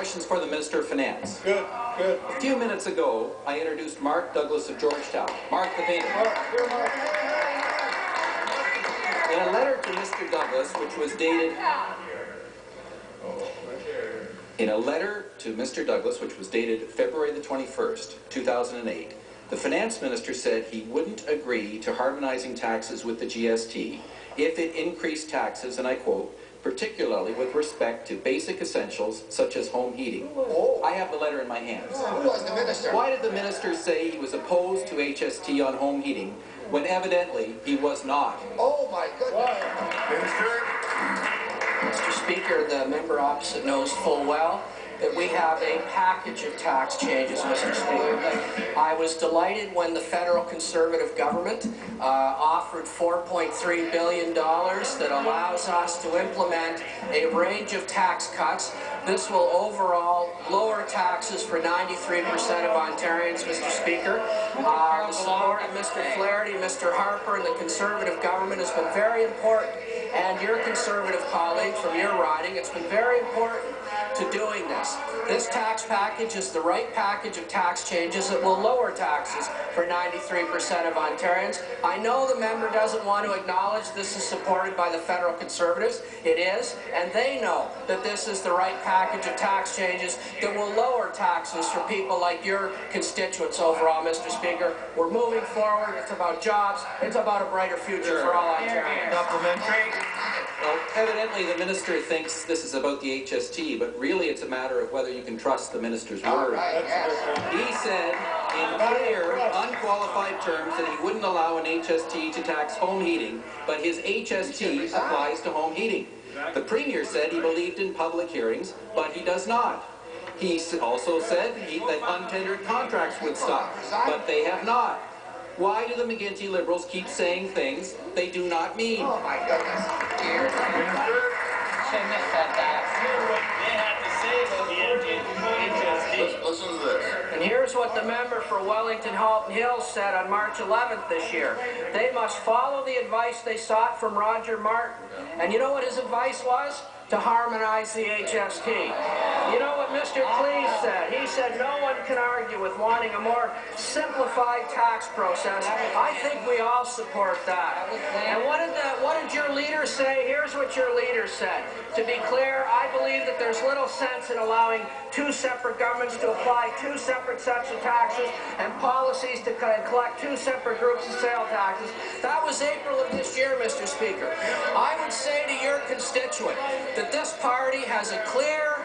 questions for the Minister of Finance. Good, good. A few minutes ago, I introduced Douglas of Georgetown. Mark the painter. Mark. In a letter to Mr. Douglas, which was dated... In a letter to Mr. Douglas, which was dated February the 21st, 2008, the Finance Minister said he wouldn't agree to harmonizing taxes with the GST if it increased taxes, and I quote, particularly with respect to basic essentials such as home heating. I have the letter in my hands. Who was the minister? Why did the minister say he was opposed to HST on home heating when evidently he was not? Oh my goodness. Minister? Mr. Speaker, the member opposite knows full well that we have a package of tax changes, Mr. Speaker. I was delighted when the federal Conservative government offered $4.3 billion that allows us to implement a range of tax cuts. This will overall lower taxes for 93% of Ontarians, Mr. Speaker. The support of Mr. Flaherty, Mr. Harper, and the Conservative government has been very important. And your Conservative colleague from your riding, it's been very important to doing this. This tax package is the right package of tax changes that will lower taxes for 93% of Ontarians. I know the member doesn't want to acknowledge this is supported by the federal Conservatives. It is, and they know that this is the right package of tax changes that will lower taxes for people like your constituents overall, Mr. Speaker. We're moving forward. It's about jobs. It's about a brighter future for all Ontarians. Well, evidently the minister thinks this is about the HST, but really it's a matter of whether you can trust the minister's word. He said in clear, unqualified terms that he wouldn't allow an HST to tax home heating, but his HST applies to home heating. The Premier said he believed in public hearings, but he does not. He also said that untendered contracts would stop, but they have not. Why do the McGuinty Liberals keep saying things they do not mean? Oh my goodness. Shouldn't have said that. Hear what they had to say about the HST. Listen to this. And here's what the member for Wellington Halton Hills said on March 11th this year. They must follow the advice they sought from Roger Martin. And you know what his advice was? To harmonize the HST. You know what Mr. Cleese said? He said no one can argue with wanting a more simplified tax process. I think we all support that. And what did your leader say? Here's what your leader said. To be clear, I believe that there's little sense in allowing two separate governments to apply two separate sets of taxes and policies to collect two separate groups of sale taxes. That was April of this year, Mr. Speaker. I would say to your constituent that this party has a clear,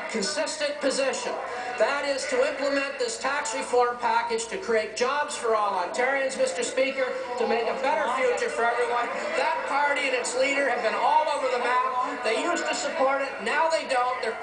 consistent position. That is to implement this tax reform package to create jobs for all Ontarians, Mr. Speaker, to make a better future for everyone. That party and its leader have been all over the map. They used to support it, now they don't.